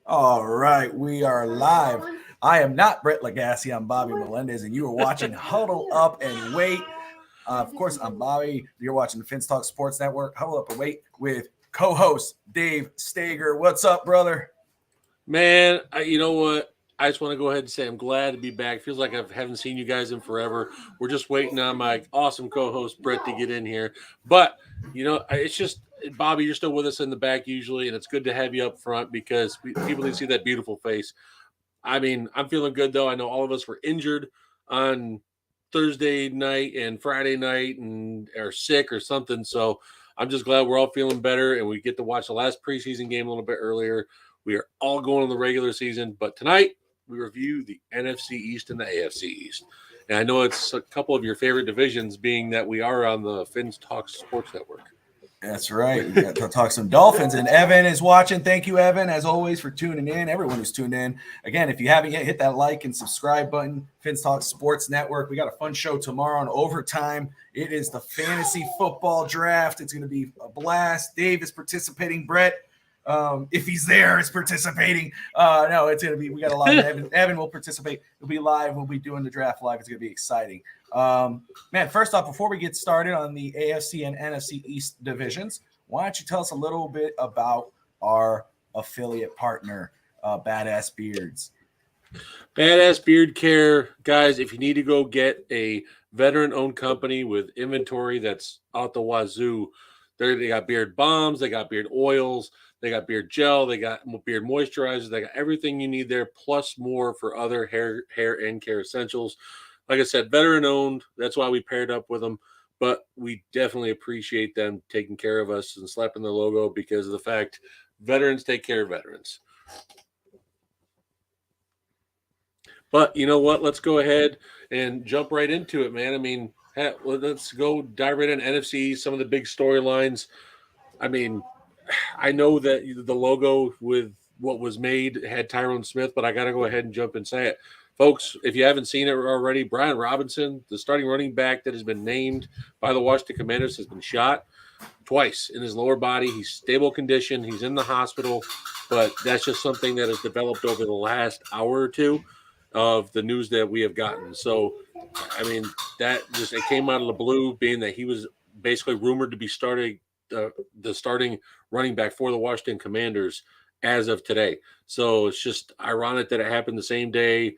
All right, we are live. I am not Bret Lagasse. I'm Bobby Melendez, and you are watching Huddle Up and Wait. Of course, I'm Bobby. You're watching the Finns Talk Sports Network. Huddle Up and Wait with co-host Dave Stager. What's up, brother? Man, you know what? I just want to go ahead and say I'm glad to be back. Feels like I haven't seen you guys in forever. We're just waiting on my awesome co-host Bret to get in here. But it's just Bobby. You're still with us in the back usually, and it's good to have you up front because people need to see that beautiful face. I mean, I'm feeling good though. I know all of us were injured on Thursday night and Friday night, and are sick or something. So I'm just glad we're all feeling better, and we get to watch the last preseason game a little bit earlier. We are all going in the regular season, but tonight we review the NFC East and the AFC East. And I know it's a couple of your favorite divisions, being that we are on the Finns Talk Sports Network. That's right. We got to talk some Dolphins, and Evan is watching. Thank you, Evan, as always, for tuning in. Everyone who's tuned in. Again, if you haven't yet, hit that like and subscribe button. Finns Talk Sports Network. We got a fun show tomorrow on overtime. It is the fantasy football draft. It's going to be a blast. Dave is participating. Bret, if he's there, is participating. No, it's going to be, we got a lot of Evan will participate. He'll be live. We'll be doing the draft live. It's going to be exciting. Man, first off, before we get started on the AFC and NFC East divisions, why don't you tell us a little bit about our affiliate partner, Badass Beards? Badass Beard Care, guys, if you need to go get a veteran-owned company with inventory that's out the wazoo, they got beard bombs, they got beard oils, they got beard gel, they got beard moisturizers, they got everything you need there, plus more for other hair and care essentials. Like I said, veteran owned. That's why we paired up with them. But we definitely appreciate them taking care of us and slapping their logo because of the fact veterans take care of veterans. But you know what? Let's go ahead and jump right into it, man. I mean, let's go dive right into NFC, some of the big storylines. I mean, I know that the logo with what was made had Tyron Smith, but I got to go ahead and jump and say it. Folks, if you haven't seen it already, Brian Robinson, the starting running back that has been named by the Washington Commanders, has been shot twice in his lower body. He's stable condition. He's in the hospital, but that's just something that has developed over the last hour or two of the news that we have gotten. So, I mean, that just it came out of the blue, being that he was basically rumored to be starting the starting running back for the Washington Commanders as of today. So it's just ironic that it happened the same day.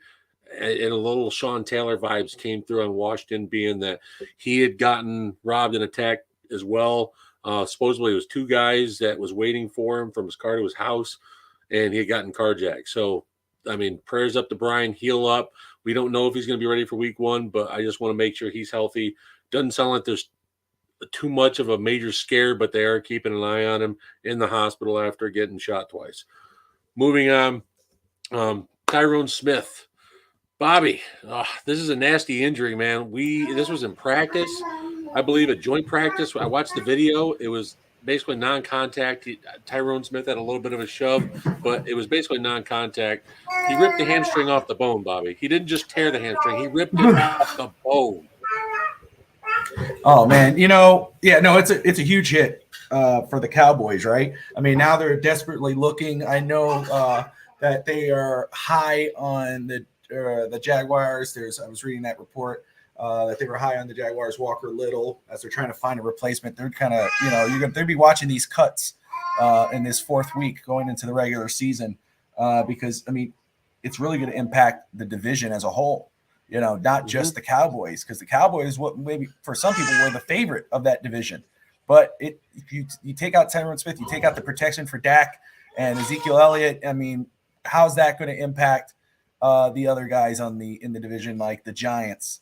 And a little Sean Taylor vibes came through on Washington, being that he had gotten robbed and attacked as well. Supposedly it was two guys that was waiting for him from his car to his house, and he had gotten carjacked. So, I mean, prayers up to Brian, heal up. We don't know if he's going to be ready for week one, but I just want to make sure he's healthy. Doesn't sound like there's too much of a major scare, but they are keeping an eye on him in the hospital after getting shot twice. Moving on, Tyron Smith. Bobby, this is a nasty injury, man. This was in practice, I believe, a joint practice. I watched the video. It was basically non-contact. Tyron Smith had a little bit of a shove, but it was basically non-contact. He ripped the hamstring off the bone, Bobby. He didn't just tear the hamstring. He ripped it off the bone. Oh man, it's a huge hit for the Cowboys, right? I mean, now they're desperately looking. I know that they are high on the Jaguars. I was reading that report that they were high on the Jaguars, Walker Little, as they're trying to find a replacement. They're kind of, they'll be watching these cuts in this fourth week going into the regular season because, I mean, it's really going to impact the division as a whole. Not just the Cowboys, because the Cowboys, what maybe for some people were the favorite of that division. But if you take out Tyron Smith, you take out the protection for Dak and Ezekiel Elliott. I mean, how's that going to impact the other guys in the division, like the Giants?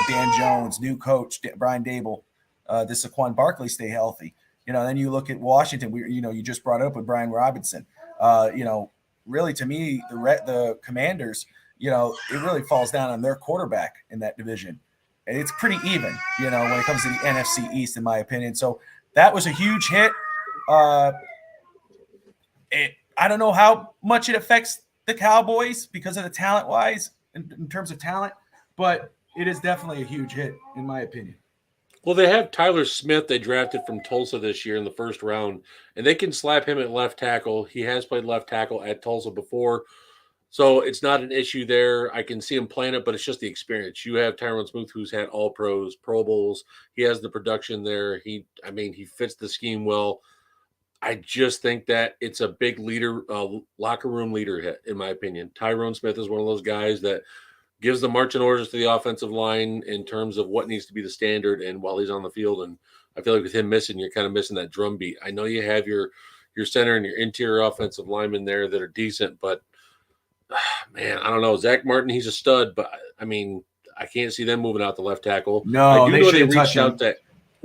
Dan Jones, new coach Brian Dable, does Saquon Barkley stay healthy? Then you look at Washington. You just brought it up with Brian Robinson. Really, to me, the Commanders. It really falls down on their quarterback in that division. And it's pretty even, when it comes to the NFC East, in my opinion. So that was a huge hit. I don't know how much it affects the Cowboys because of the talent-wise, in terms of talent, but it is definitely a huge hit, in my opinion. Well, they have Tyler Smith they drafted from Tulsa this year in the first round, and they can slap him at left tackle. He has played left tackle at Tulsa before, so it's not an issue there. I can see him playing it, but it's just the experience. You have Tyron Smith, who's had all pros, Pro Bowls. He has the production there. He fits the scheme well. I just think that it's a big leader, locker room leader hit, in my opinion. Tyrone Smith is one of those guys that gives the marching orders to the offensive line in terms of what needs to be the standard and while he's on the field. And I feel like with him missing, you're kind of missing that drum beat. I know you have your center and your interior offensive linemen there that are decent, but man, I don't know. Zach Martin, he's a stud, but I mean, I can't see them moving out the left tackle. No, I do they know shouldn't touch him.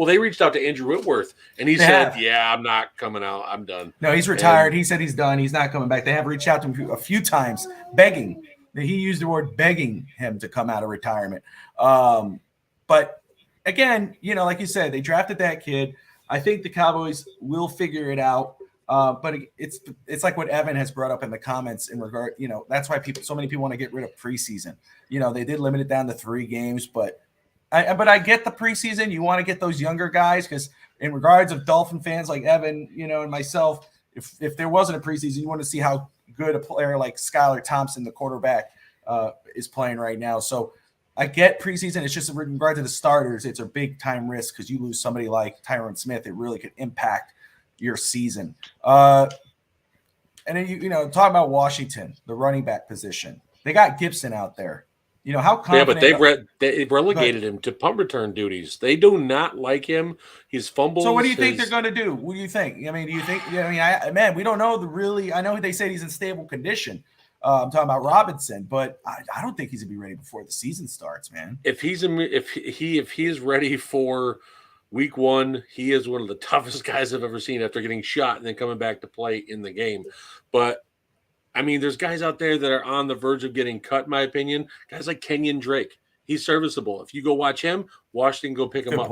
They reached out to Andrew Whitworth, and he said, "Yeah, I'm not coming out. I'm done." No, he's retired. He said he's done. He's not coming back. They have reached out to him a few times, begging. He used the word begging him to come out of retirement. But again, like you said, they drafted that kid. I think the Cowboys will figure it out. But it's like what Evan has brought up in the comments in regard. That's why so many people want to get rid of preseason. They did limit it down to 3 games, but I get the preseason. You want to get those younger guys because in regards of Dolphin fans like Evan, and myself, if there wasn't a preseason, you want to see how good a player like Skylar Thompson, the quarterback, is playing right now. So I get preseason. It's just in regard to the starters, it's a big time risk because you lose somebody like Tyron Smith. It really could impact your season. And then talk about Washington, the running back position. They got Gibson out there. How confident? Yeah, but they've relegated him to punt return duties. They do not like him. He's fumbles. So what do you think they're going to do? What do you think? Do you think? We don't know I know they say he's in stable condition. I'm talking about Robinson, but I don't think he's gonna be ready before the season starts, man. If he's ready for week 1, he is one of the toughest guys I've ever seen after getting shot and then coming back to play in the game. But there's guys out there that are on the verge of getting cut, in my opinion. Guys like Kenyon Drake. He's serviceable. If you go watch him, Washington go pick him up.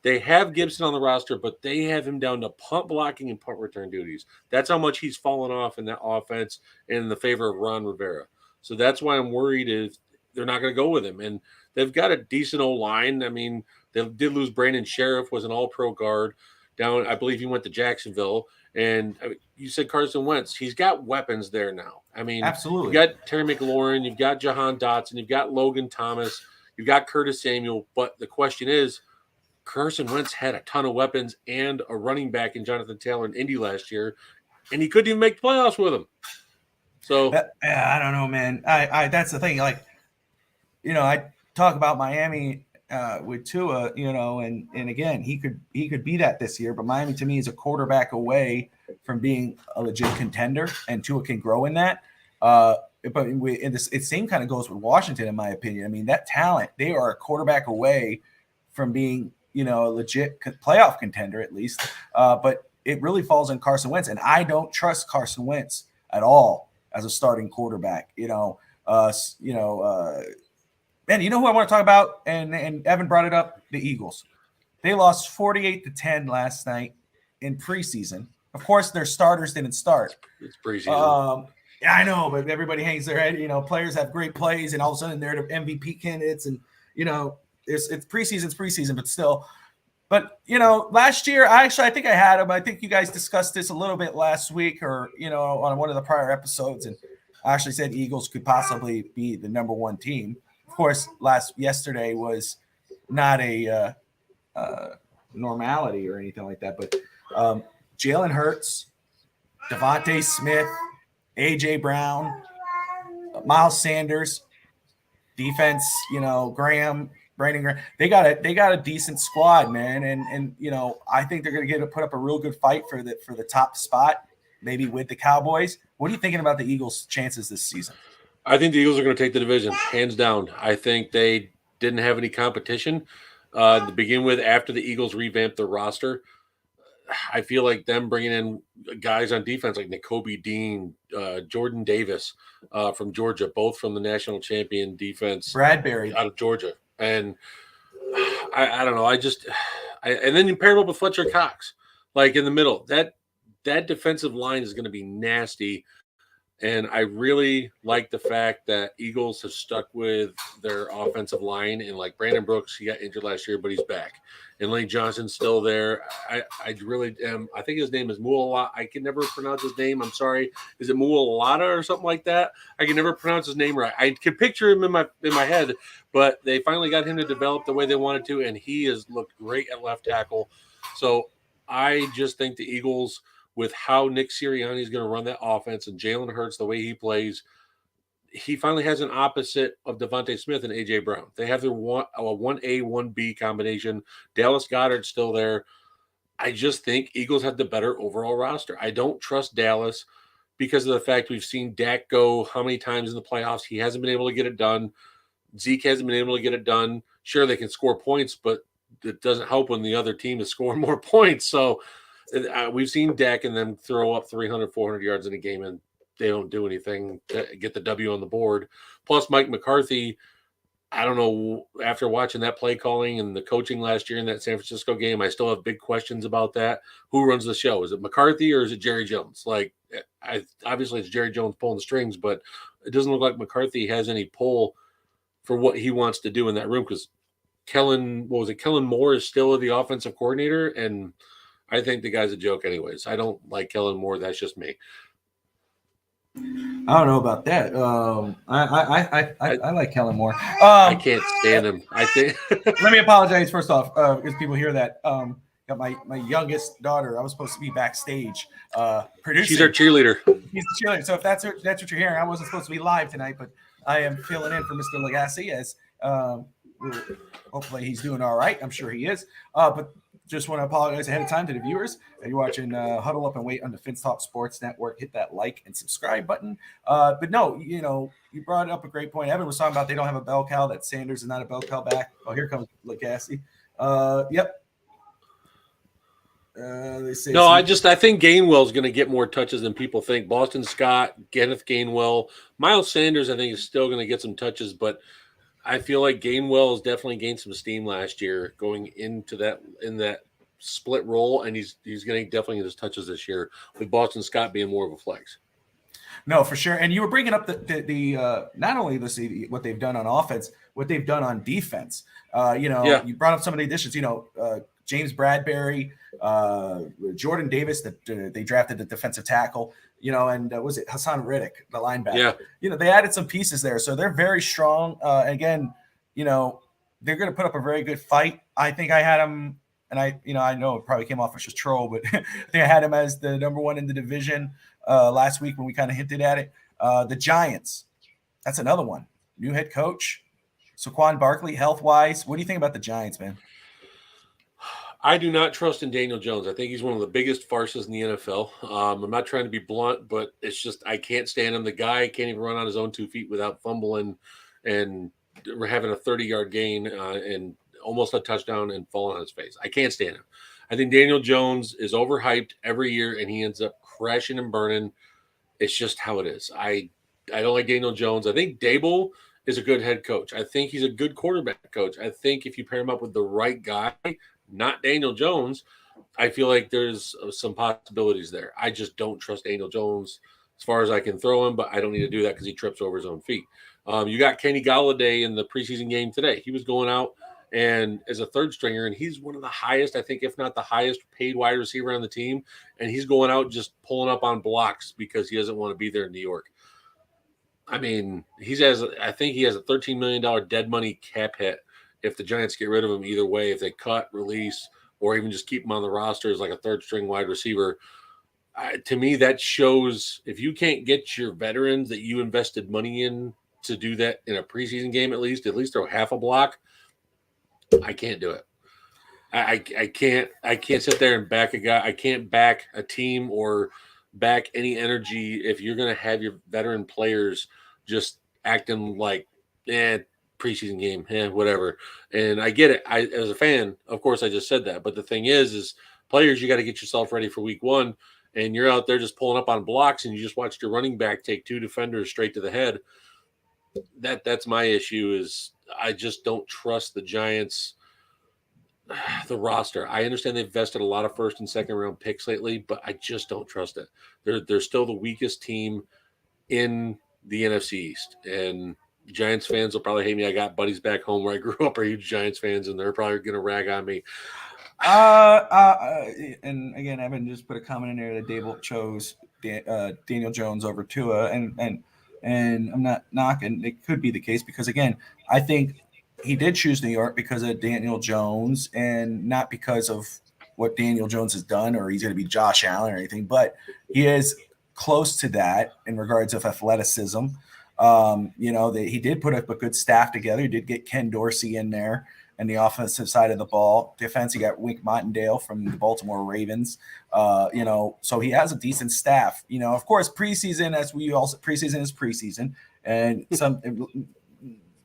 They have Gibson on the roster, but they have him down to punt blocking and punt return duties. That's how much he's fallen off in that offense in the favor of Ron Rivera. So that's why I'm worried if they're not going to go with him. And they've got a decent O-line. They did lose Brandon Sheriff, was an all-pro guard down. I believe he went to Jacksonville. And you said Carson Wentz. He's got weapons there now. Absolutely. You've got Terry McLaurin. You've got Jahan Dotson. You've got Logan Thomas. You've got Curtis Samuel. But the question is, Carson Wentz had a ton of weapons and a running back in Jonathan Taylor in Indy last year, and he couldn't even make the playoffs with him. So I don't know, man. I that's the thing. I talk about Miami with Tua, and again, he could be that this year, but Miami to me is a quarterback away from being a legit contender, and Tua can grow in that. But it same kind of goes with Washington, in my opinion. That talent, they are a quarterback away from being, a legit playoff contender at least. But it really falls on Carson Wentz, and I don't trust Carson Wentz at all as a starting quarterback. Man, you know who I want to talk about? And Evan brought it up, the Eagles. They lost 48-10 last night in preseason. Of course, their starters didn't start. It's preseason. Yeah, I know, but everybody hangs their head. Players have great plays, and all of a sudden they're the MVP candidates. And, it's preseason, but still. But, last year, I think I had them. I think you guys discussed this a little bit last week or, on one of the prior episodes. And I actually said Eagles could possibly be the number 1 team. Of course, yesterday was not a normality or anything like that. But Jalen Hurts, Devontae Smith, A.J. Brown, Miles Sanders, defense, Brandon Graham. They got a decent squad, man, and I think they're going to put up a real good fight for the top spot, maybe with the Cowboys. What are you thinking about the Eagles' chances this season? I think the Eagles are going to take the division, hands down. I think they didn't have any competition to begin with after the Eagles revamped their roster. I feel like them bringing in guys on defense like Nakobe Dean, Jordan Davis from Georgia, both from the national champion defense. Bradbury out of Georgia. And I don't know. And then you pair them up with Fletcher Cox, like in the middle. That defensive line is going to be nasty. And I really like the fact that Eagles have stuck with their offensive line. And like Brandon Brooks, he got injured last year, but he's back. And Lane Johnson's still there. I really am. I think his name is Muala. I can never pronounce his name. I'm sorry. Is it Mualata or something like that? I can never pronounce his name right. I can picture him in my head, but they finally got him to develop the way they wanted to, and he has looked great at left tackle. So I just think the Eagles, with how Nick Sirianni is going to run that offense and Jalen Hurts, the way he plays, he finally has an opposite of Devontae Smith and A.J. Brown. They have their 1A, 1B combination. Dallas Goedert's still there. I just think Eagles have the better overall roster. I don't trust Dallas because of the fact we've seen Dak go how many times in the playoffs. He hasn't been able to get it done. Zeke hasn't been able to get it done. Sure, they can score points, but it doesn't help when the other team is scoring more points. So we've seen Dak and them throw up 300, 400 yards in a game, and they don't do anything to get the W on the board. Plus, Mike McCarthy, I don't know, after watching that play calling and the coaching last year in that San Francisco game, I still have big questions about that. Who runs the show? Is it McCarthy or is it Jerry Jones? Like, obviously it's Jerry Jones pulling the strings, but it doesn't look like McCarthy has any pull for what he wants to do in that room because Kellen Moore is still the offensive coordinator, and I think the guy's a joke anyways. I don't like Kellen Moore. That's just me. I don't know about that. I like Kellen Moore. I can't stand him. I think. Let me apologize first off, because people hear that. Got my youngest daughter. I was supposed to be backstage producing. She's our cheerleader. She's the cheerleader. So if that's what you're hearing, I wasn't supposed to be live tonight, but I am filling in for Mr. Legassi as hopefully he's doing all right. I'm sure he is. But just want to apologize ahead of time to the viewers. You're watching Huddle Up and Wait on the Finns Talk Sports Network. Hit that like and subscribe button. But no, you brought up a great point. Evan was talking about they don't have a bell cow, that Sanders is not a bell cow back. Oh, here comes Legassi. Yep. They say no, I think Gainwell's going to get more touches than people think. Boston Scott, Kenneth Gainwell, Miles Sanders, I think is still going to get some touches, but I feel like Gainwell has definitely gained some steam last year going into that split role, and he's going to definitely get his touches this year with Boston Scott being more of a flex. No, for sure. And you were bringing up the not only what they've done on offense, what they've done on defense. You brought up some of the additions. James Bradbury, Jordan Davis that they drafted the defensive tackle. And was it Hassan Riddick, the linebacker? Yeah. They added some pieces there, so they're very strong. Again, they're going to put up a very good fight. I think I had them, and I know it probably came off as just troll, but I think I had them as the number one in the division last week when we kind of hinted at it. The Giants, that's another one. New head coach, Saquon Barkley, health-wise. What do you think about the Giants, man? I do not trust in Daniel Jones. I think he's one of the biggest farces in the NFL. I'm not trying to be blunt, but it's just I can't stand him. The guy can't even run on his own 2 feet without fumbling and having a 30-yard gain and almost a touchdown and falling on his face. I can't stand him. I think Daniel Jones is overhyped every year, and he ends up crashing and burning. It's just how it is. I don't like Daniel Jones. I think Dable is a good head coach. I think he's a good quarterback coach. I think if you pair him up with the right guy, not Daniel Jones, I feel like there's some possibilities there. I just don't trust Daniel Jones as far as I can throw him, but I don't need to do that because he trips over his own feet. You got Kenny Golladay in the preseason game today. He was going out and as a third stringer, and he's one of the highest, I think, if not the highest paid wide receiver on the team, and he's going out just pulling up on blocks because he doesn't want to be there in New York. I mean, I think he has a $13 million dead money cap hit if the Giants get rid of him either way, if they cut, release, or even just keep him on the roster as like a third-string wide receiver. To me, that shows if you can't get your veterans that you invested money in to do that in a preseason game at least throw half a block, I can't do it. I can't sit there and back a guy. I can't back a team or back any energy if you're going to have your veteran players just acting like, preseason game, whatever. And I get it. As a fan, of course, I just said that. But the thing is players, you got to get yourself ready for week one, and you're out there just pulling up on blocks, and you just watched your running back take 2 defenders straight to the head. That's my issue is I just don't trust the Giants, the roster. I understand they've invested a lot of first and second round picks lately, but I just don't trust it. They're still the weakest team in the NFC East. And Giants fans will probably hate me. I got buddies back home where I grew up are huge Giants fans, and they're probably going to rag on me. And again, Evan just put a comment in there that Dable chose Daniel Jones over Tua, and I'm not knocking. It could be the case because again, I think he did choose New York because of Daniel Jones and not because of what Daniel Jones has done or he's going to be Josh Allen or anything, but he is close to that in regards of athleticism. He did put up a good staff together. He did get Ken Dorsey in there and the offensive side of the ball. Defense, he got Wink Martindale from the Baltimore Ravens. So he has a decent staff. Of course, preseason, preseason is preseason, and some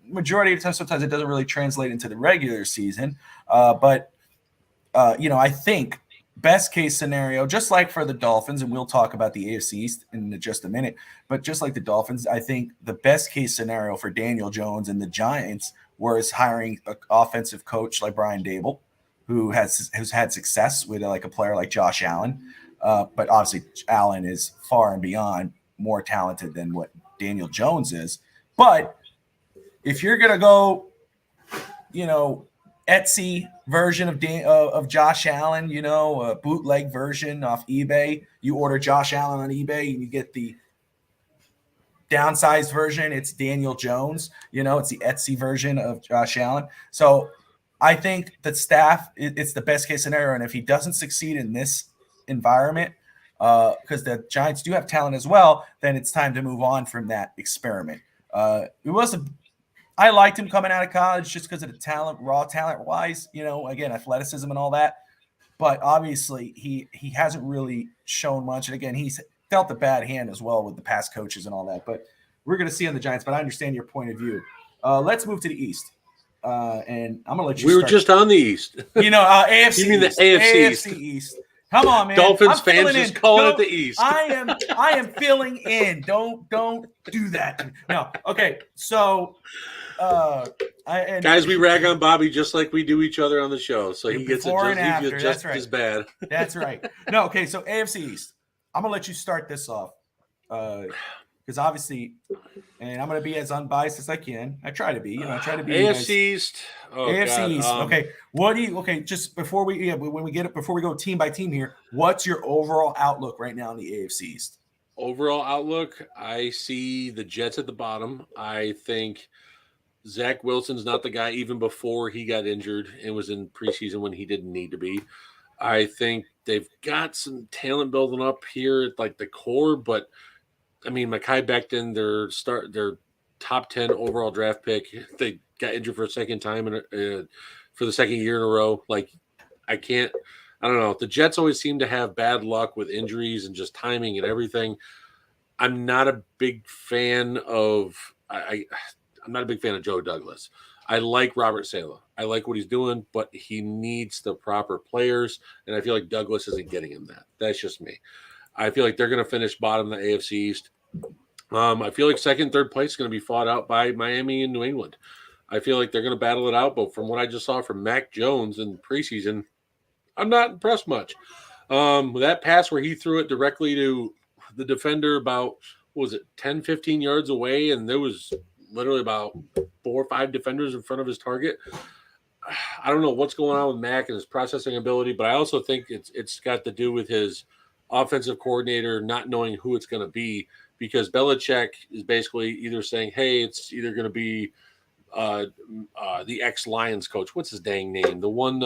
majority of the time, sometimes it doesn't really translate into the regular season. But I think best case scenario, just like for the Dolphins, and we'll talk about the AFC East in just a minute, but just like the Dolphins, I think the best case scenario for Daniel Jones and the Giants was hiring an offensive coach like Brian Dable, who has had success with a player like Josh Allen. But obviously Allen is far and beyond more talented than what Daniel Jones is. But if you're going to go, Etsy version of Josh Allen, a bootleg version off eBay. You order Josh Allen on eBay and you get the downsized version. It's Daniel Jones. It's the Etsy version of Josh Allen. So I think that staff, it's the best case scenario. And if he doesn't succeed in this environment, because the Giants do have talent as well, then it's time to move on from that experiment. I liked him coming out of college just because of the talent, raw talent wise, again, athleticism and all that. But obviously he hasn't really shown much. And again, he's dealt a bad hand as well with the past coaches and all that. But we're going to see on the Giants, but I understand your point of view. Let's move to the East. And I'm going to let you We were just on the East. AFC You mean East, the AFC East. Come on, man. Dolphins fans just calling it the East. I am filling in. Don't do that. No. Okay. So guys, we rag on Bobby just like we do each other on the show. So he gets it just as bad. That's right. No, okay, so AFC East. I'm going to let you start this off. Because obviously, and I'm going to be as unbiased as I can. I try to be. AFC East. Oh, AFC God. East. Okay. What do you? Okay, just before we go team by team here, what's your overall outlook right now in the AFC East? Overall outlook, I see the Jets at the bottom. I think Zach Wilson's not the guy even before he got injured and was in preseason when he didn't need to be. I think they've got some talent building up here at the core, but I mean, Mekhi Becton, their top 10 overall draft pick, they got injured for a second time for the second year in a row. I don't know. The Jets always seem to have bad luck with injuries and just timing and everything. I'm not a big fan of Joe Douglas. I like Robert Saleh. I like what he's doing, but he needs the proper players, and I feel like Douglas isn't getting him that. That's just me. I feel like they're going to finish bottom of the AFC East. I feel like second, third place is going to be fought out by Miami and New England. I feel like they're going to battle it out, but from what I just saw from Mac Jones in preseason, I'm not impressed much. That pass where he threw it directly to the defender about, 10, 15 yards away, and there was literally about 4 or 5 defenders in front of his target. I don't know what's going on with Mac and his processing ability, but I also think it's got to do with his offensive coordinator not knowing who it's going to be, because Belichick is basically either saying, hey, it's either going to be the ex-Lions coach. What's his dang name? The one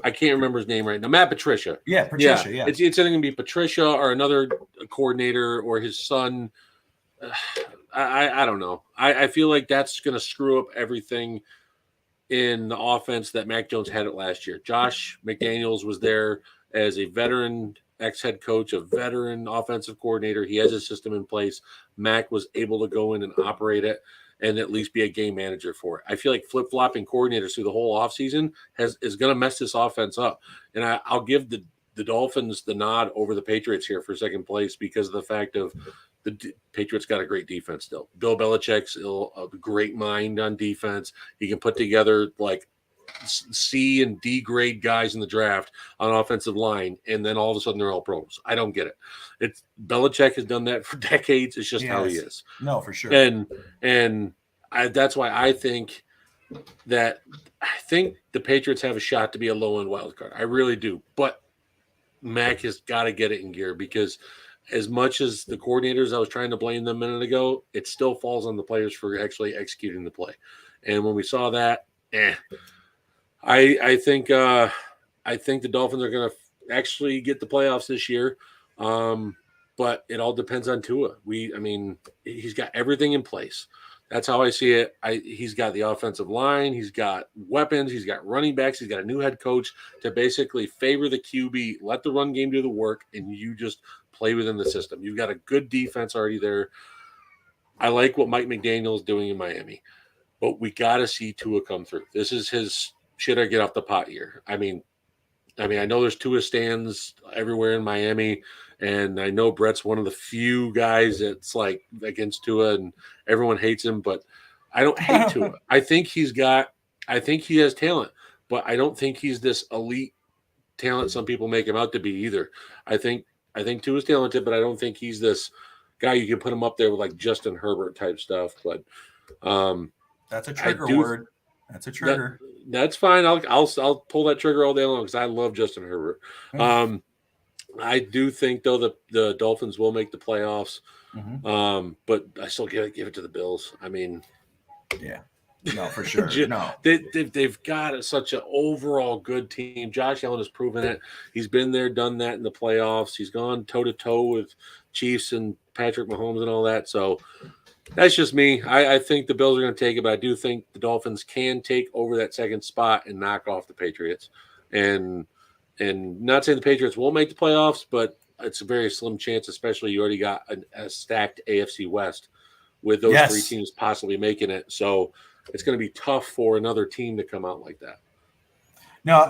I can't remember his name right now. Matt Patricia. Yeah, Patricia, yeah. It's either going to be Patricia or another coordinator or his son. I don't know. I feel like that's going to screw up everything in the offense that Mac Jones had it last year. Josh McDaniels was there as a veteran ex-head coach, a veteran offensive coordinator. He has a system in place. Mac was able to go in and operate it and at least be a game manager for it. I feel like flip-flopping coordinators through the whole offseason is going to mess this offense up. And I'll give the Dolphins the nod over the Patriots here for second place because of the fact of the Patriots got a great defense still. Bill Belichick's a great mind on defense. He can put together C and D grade guys in the draft on offensive line, and then all of a sudden they're all pros. I don't get it. It's Belichick has done that for decades. It's just how he is. No, for sure. And that's why I think the Patriots have a shot to be a low end wild card. I really do. But Mac has got to get it in gear, because as much as the coordinators, I was trying to blame them a minute ago, it still falls on the players for actually executing the play. And when we saw that, I think the Dolphins are going to actually get the playoffs this year. But it all depends on Tua. He's got everything in place. That's how I see it. He's got the offensive line. He's got weapons. He's got running backs. He's got a new head coach to basically favor the QB, let the run game do the work, and you just play within the system. You've got a good defense already there. I like what Mike McDaniel is doing in Miami, but we got to see Tua come through. This is his shit or get off the pot year. I know there's Tua stands everywhere in Miami, and I know Bret's one of the few guys that's like against Tua and everyone hates him, but I don't hate Tua. I think he has talent, but I don't think he's this elite talent some people make him out to be either. I think Tua's talented, but I don't think he's this guy you can put him up there with like Justin Herbert type stuff. But that's a trigger word. That's a trigger. That's fine. I'll pull that trigger all day long because I love Justin Herbert. I do think though the Dolphins will make the playoffs, but I still give it to the Bills. No, for sure. No, they've got such an overall good team. Josh Allen has proven it. He's been there, done that in the playoffs. He's gone toe to toe with Chiefs and Patrick Mahomes and all that. So that's just me. I think the Bills are going to take it, but I do think the Dolphins can take over that second spot and knock off the Patriots. And not saying the Patriots won't make the playoffs, but it's a very slim chance, especially you already got a stacked AFC West with those three teams possibly making it. So it's going to be tough for another team to come out like that. No,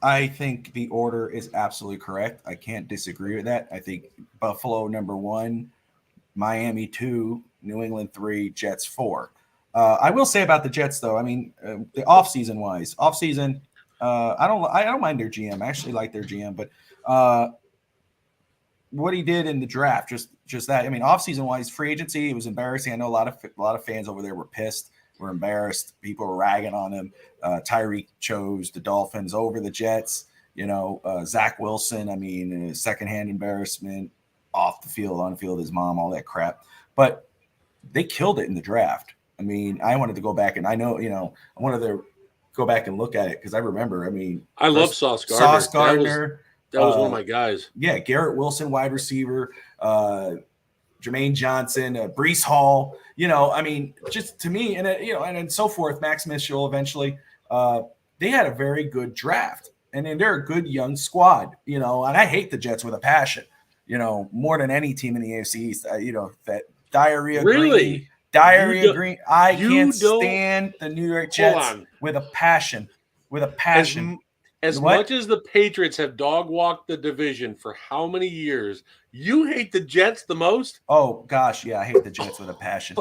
I think the order is absolutely correct. I can't disagree with that. I think Buffalo number 1, Miami 2, New England 3, Jets 4. I will say about the Jets though, the offseason wise, I don't mind their GM. I actually like their GM, but what he did in the draft, just that. Offseason wise, free agency, it was embarrassing. I know a lot of fans over there were pissed, were embarrassed. People were ragging on him. Tyreek chose the Dolphins over the Jets. Zach Wilson. Secondhand embarrassment, off the field, on the field, his mom, all that crap. But they killed it in the draft. I wanted to go back and I wanted to go back and look at it because I remember. I love Sauce Gardner. Sauce Gardner. That was one of my guys. Yeah, Garrett Wilson, wide receiver. Jermaine Johnson, Breece Hall. Just to me, and so forth. Max Mitchell eventually. They had a very good draft, and then they're a good young squad. And I hate the Jets with a passion. More than any team in the AFC East. That diarrhea. Really. Green. I can't stand the New York Jets with a passion. As much as the Patriots have dog walked the division for how many years, you hate the Jets the most? Oh gosh, yeah, I hate the Jets with a passion.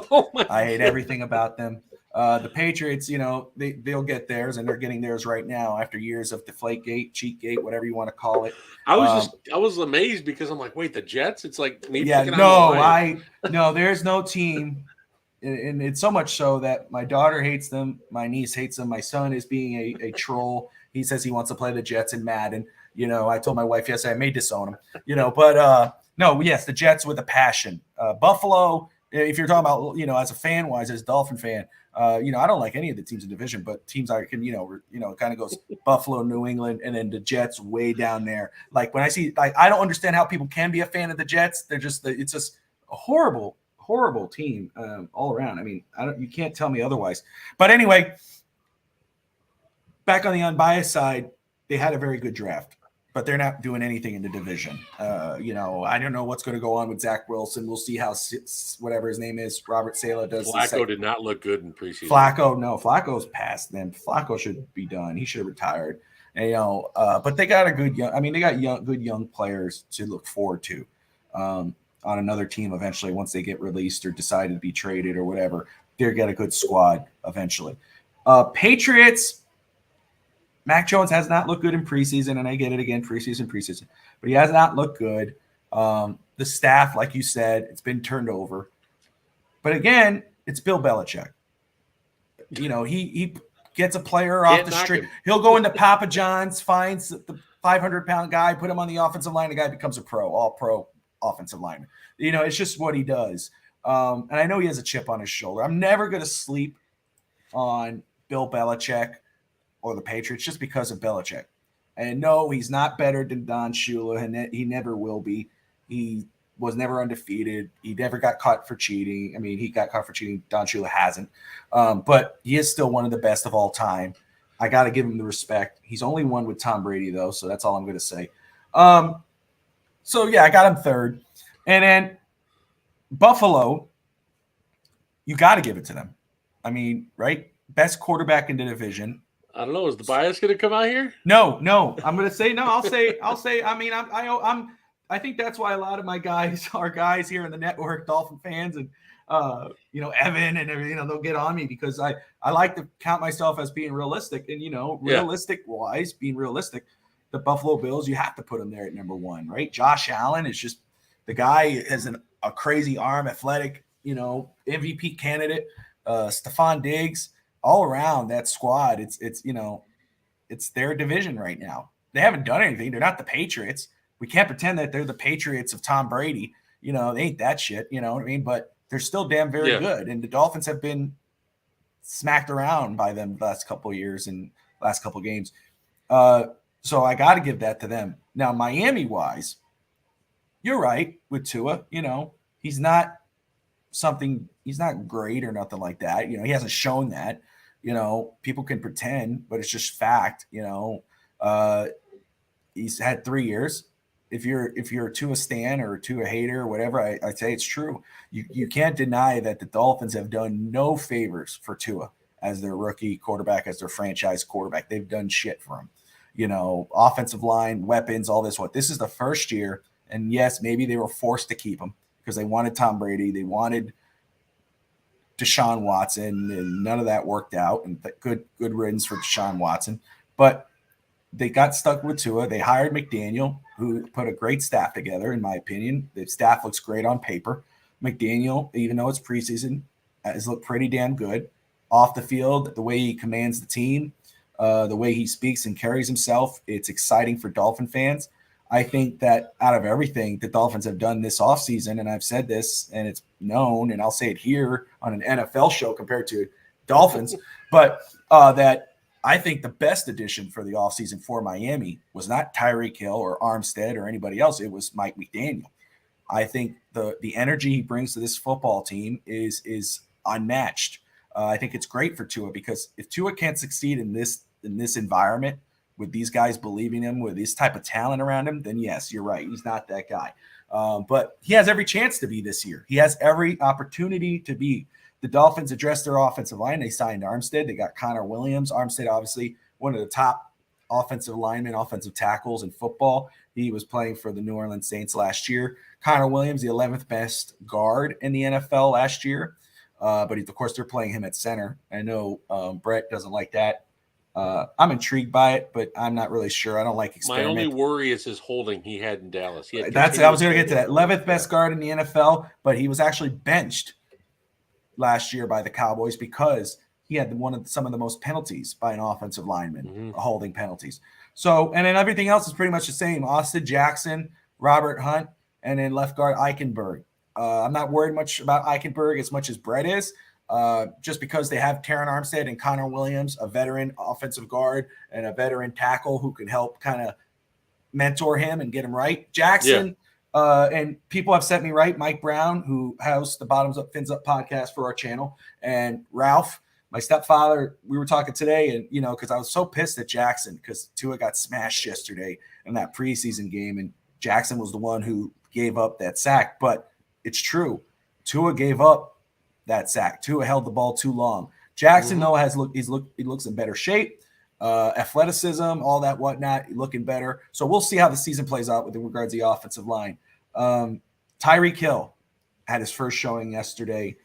I hate everything about them. The Patriots, they'll get theirs, and they're getting theirs right now after years of Deflategate, Cheatgate, whatever you want to call it. I was amazed because I'm like, wait, the Jets? It's like me. No, there's no team. And it's so much so that my daughter hates them. My niece hates them. My son is being a troll. He says he wants to play the Jets in Madden. I told my wife yesterday I may disown him. But no, yes, the Jets with a passion. Buffalo, if you're talking about, as a fan-wise, as a Dolphin fan, I don't like any of the teams in the division, but teams I can, it kind of goes Buffalo, New England, and then the Jets way down there. Like when I see, I don't understand how people can be a fan of the Jets. It's just a horrible team all around. You can't tell me otherwise. But anyway, back on the unbiased side, they had a very good draft, but they're not doing anything in the division. I don't know what's going to go on with Zach Wilson. We'll see how whatever his name is, Robert Saleh does. Flacco did not look good in preseason. Flacco's past them. Flacco should be done. He should have retired. And, but they got good young players to look forward to. On another team eventually once they get released or decide to be traded or whatever. They'll get a good squad eventually. Patriots, Mac Jones has not looked good in preseason, and I get it again, preseason, but he has not looked good. The staff, like you said, it's been turned over. But again, it's Bill Belichick. He gets a player off the street. He'll go into Papa John's, finds the 500-pound guy, put him on the offensive line. The guy becomes a all-pro offensive lineman. It's just what he does. And I know he has a chip on his shoulder. I'm never going to sleep on Bill Belichick or the Patriots just because of Belichick. And no, he's not better than Don Shula, and he never will be. He was never undefeated. He never got caught for cheating. I mean, he got caught for cheating. Don Shula hasn't. But he is still one of the best of all time. I got to give him the respect. He's only won with Tom Brady, though, so that's all I'm going to say. So, yeah, I got him third. And then Buffalo, you got to give it to them. I mean, right? Best quarterback in the division. I don't know. Is the bias going to come out here? No. I'm going to say no. I'll say. I mean, I think that's why a lot of my guys are guys here in the network, Dolphin fans, and Evan and everything. They'll get on me because I like to count myself as being realistic, and realistic-wise, being realistic, the Buffalo Bills, you have to put them there at number one, right? Josh Allen is just the guy has a crazy arm, athletic, MVP candidate. Stephon Diggs, all around that squad, it's their division right now. They haven't done anything. They're not the Patriots. We can't pretend that they're the Patriots of Tom Brady. They ain't that shit. You know what I mean? But they're still damn very good. And the Dolphins have been smacked around by them the last couple of years and last couple of games. So I got to give that to them. Now, Miami-wise, you're right with Tua. He's not great or nothing like that. He hasn't shown that. People can pretend, but it's just fact. He's had 3 years. If you're a Tua stan or a Tua hater or whatever, I'd say it's true. You can't deny that the Dolphins have done no favors for Tua as their rookie quarterback, as their franchise quarterback. They've done shit for him. Offensive line, weapons, all this. This is the first year, and yes, maybe they were forced to keep him because they wanted Tom Brady. They wanted Deshaun Watson, and none of that worked out. And good riddance for Deshaun Watson. But they got stuck with Tua. They hired McDaniel, who put a great staff together, in my opinion. The staff looks great on paper. McDaniel, even though it's preseason, has looked pretty damn good. Off the field, the way he commands the team, the way he speaks and carries himself, it's exciting for Dolphin fans. I think that out of everything the Dolphins have done this offseason, and I've said this, and it's known, and I'll say it here on an NFL show compared to Dolphins, but that I think the best addition for the offseason for Miami was not Tyreek Hill or Armstead or anybody else. It was Mike McDaniel. I think the energy he brings to this football team is unmatched. I think it's great for Tua because if Tua can't succeed in this environment with these guys believing him, with this type of talent around him, then yes, you're right. He's not that guy. But he has every chance to be this year. He has every opportunity to be. The Dolphins addressed their offensive line. They signed Armstead. They got Connor Williams. Armstead, obviously, one of the top offensive tackles in football. He was playing for the New Orleans Saints last year. Connor Williams, the 11th best guard in the NFL last year. But of course, they're playing him at center. I know Bret doesn't like that. I'm intrigued by it, but I'm not really sure. I don't like experiment. My only worry is his holding he had in Dallas. I was going to get to that. 11th best guard in the NFL, but he was actually benched last year by the Cowboys because he had some of the most penalties by an offensive lineman, holding penalties. So, and then everything else is pretty much the same. Austin Jackson, Robert Hunt, and then left guard Eichenberg. I'm not worried much about Eichenberg as much as Bret is, just because they have Taron Armstead and Connor Williams, a veteran offensive guard and a veteran tackle who can help kind of mentor him and get him right. Jackson, and people have set me right. Mike Brown, who hosts the Bottoms Up, Fins Up podcast for our channel, and Ralph, my stepfather, we were talking today, and because I was so pissed at Jackson because Tua got smashed yesterday in that preseason game, and Jackson was the one who gave up that sack. But it's true, Tua gave up that sack. Tua held the ball too long. Jackson, though, he looks in better shape. Athleticism, all that whatnot, looking better. So we'll see how the season plays out with regards to the offensive line. Tyreek Hill had his first showing yesterday,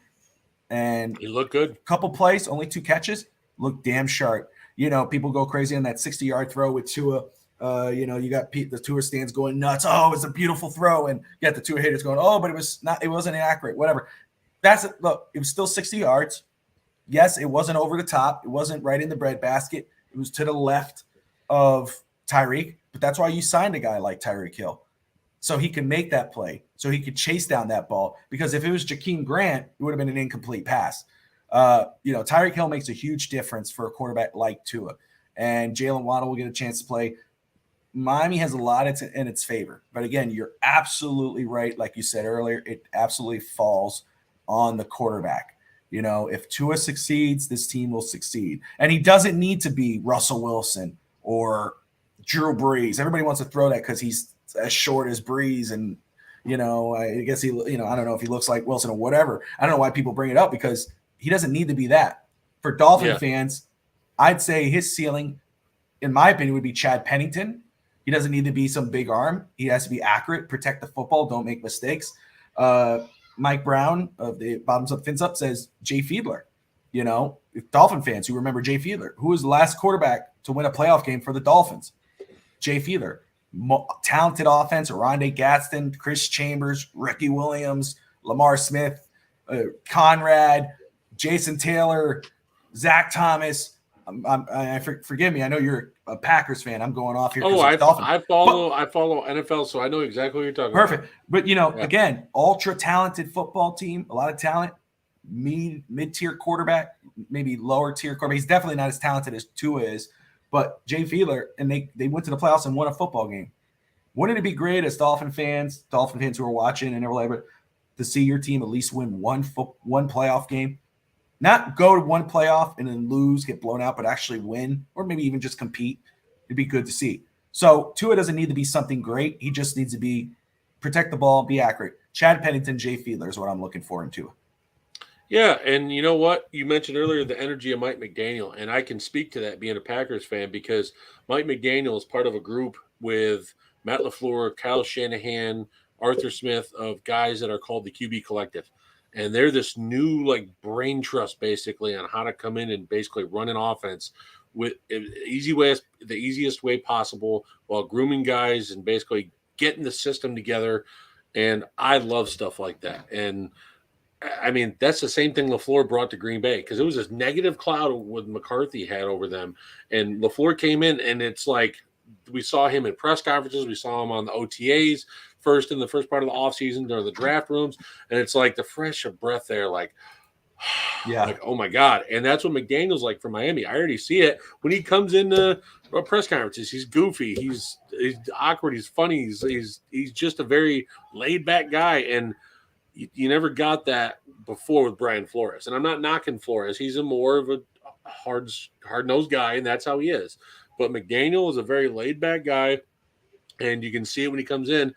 and he looked good. Couple plays, only 2 catches, looked damn sharp. People go crazy on that 60-yard throw with Tua. You got the Tua stands going nuts. Oh, it's a beautiful throw. And you got the Tua haters going, oh, but it wasn't accurate, whatever. Look, it was still 60 yards. Yes, it wasn't over the top. It wasn't right in the breadbasket. It was to the left of Tyreek, but that's why you signed a guy like Tyreek Hill. So he can make that play, so he could chase down that ball. Because if it was Jakeem Grant, it would have been an incomplete pass. Tyreek Hill makes a huge difference for a quarterback like Tua. And Jalen Waddle will get a chance to play. Miami has a lot in its favor. But again, you're absolutely right. Like you said earlier, it absolutely falls on the quarterback. If Tua succeeds, this team will succeed. And he doesn't need to be Russell Wilson or Drew Brees. Everybody wants to throw that because he's as short as Brees. And, I guess I don't know if he looks like Wilson or whatever. I don't know why people bring it up because he doesn't need to be that. For Dolphin fans, I'd say his ceiling, in my opinion, would be Chad Pennington. He doesn't need to be some big arm. He has to be accurate, protect the football, don't make mistakes. Mike Brown of the Bottoms Up Fins Up says Jay Fiedler. If Dolphin fans who remember Jay Fiedler, who was the last quarterback to win a playoff game for the Dolphins? Jay Fiedler. Talented offense, Rondé Gaston, Chris Chambers, Ricky Williams, Lamar Smith, Conrad, Jason Taylor, Zach Thomas. Forgive me. I know you're a Packers fan. I'm going off here. Oh, I follow NFL, so I know exactly what you're talking about. Perfect. But, again, ultra-talented football team, a lot of talent, mid-tier quarterback, maybe lower-tier quarterback. He's definitely not as talented as Tua is, but Jay Fiedler, and they went to the playoffs and won a football game. Wouldn't it be great as Dolphin fans who are watching and everything, to see your team at least win one playoff game? Not go to one playoff and then lose, get blown out, but actually win, or maybe even just compete. It'd be good to see. So Tua doesn't need to be something great. He just needs to protect the ball, be accurate. Chad Pennington, Jay Fiedler is what I'm looking for in Tua. Yeah, and you know what? You mentioned earlier the energy of Mike McDaniel, and I can speak to that being a Packers fan because Mike McDaniel is part of a group with Matt LaFleur, Kyle Shanahan, Arthur Smith, of guys that are called the QB Collective. And they're this new brain trust basically on how to come in and basically run an offense with the easiest way possible while grooming guys and basically getting the system together. And I love stuff like that. And I mean, that's the same thing LaFleur brought to Green Bay because it was this negative cloud what McCarthy had over them. And LaFleur came in and it's like we saw him in press conferences. We saw him on the OTAs in the first part of the offseason or the draft rooms. And it's like the fresh of breath there, oh my God. And that's what McDaniel's like for Miami. I already see it when he comes into press conferences. He's goofy. He's awkward. He's funny. He's just a very laid back guy. And you never got that before with Brian Flores. And I'm not knocking Flores. He's a more of a hard-nosed guy, and that's how he is. But McDaniel is a very laid-back guy, and you can see it when he comes in.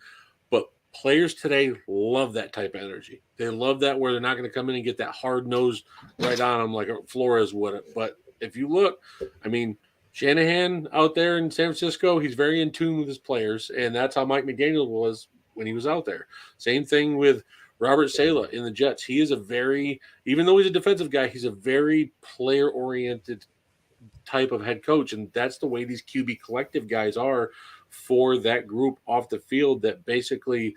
But players today love that type of energy. They love that where they're not going to come in and get that hard-nosed right on them like Flores would. But if you look, I mean, Shanahan out there in San Francisco, he's very in tune with his players, and that's how Mike McDaniel was when he was out there. Same thing with Robert Saleh in the Jets. He is even though he's a defensive guy, he's a very player-oriented type of head coach, and that's the way these QB Collective guys are for that group off the field that basically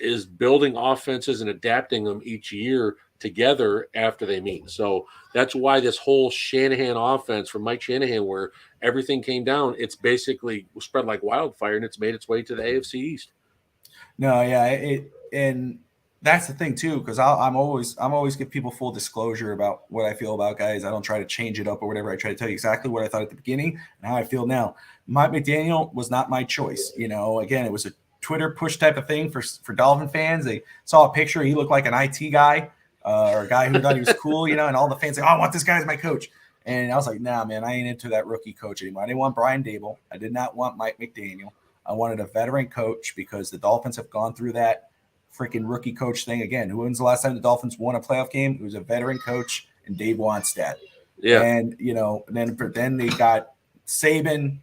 is building offenses and adapting them each year together after they meet. So that's why this whole Shanahan offense from Mike Shanahan, where everything came down, it's basically spread like wildfire, and it's made its way to the AFC East. No, yeah, and that's the thing too, because I'm always give people full disclosure about what I feel about guys. I don't try to change it up or whatever. I try to tell you exactly what I thought at the beginning and how I feel now. Mike McDaniel was not my choice. Again, it was a Twitter push type of thing for Dolphin fans. They saw a picture. He looked like an IT guy or a guy who thought he was cool, and all the fans say, "Oh, I want this guy as my coach." And I was like, "Nah, man, I ain't into that rookie coach anymore. I didn't want Brian Dable. I did not want Mike McDaniel. I wanted a veteran coach because the Dolphins have gone through that freaking rookie coach thing again. When's the last time the Dolphins won a playoff game? It was a veteran coach and Dave Wannstedt. Yeah. And, then they got Saban,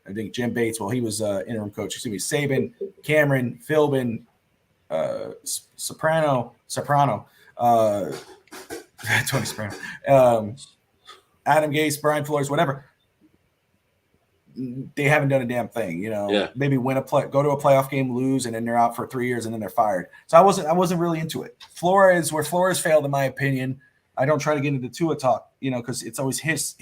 I think Jim Bates. Well, he was interim coach. Excuse me, Saban, Cameron, Philbin, Soprano, Tony Soprano, Adam Gase, Brian Flores, whatever. they haven't done a damn thing. Maybe go to a playoff game, lose, and then they're out for 3 years and then they're fired. So I wasn't really into it. Where Flores failed, in my opinion. I don't try to get into Tua talk, because it's always his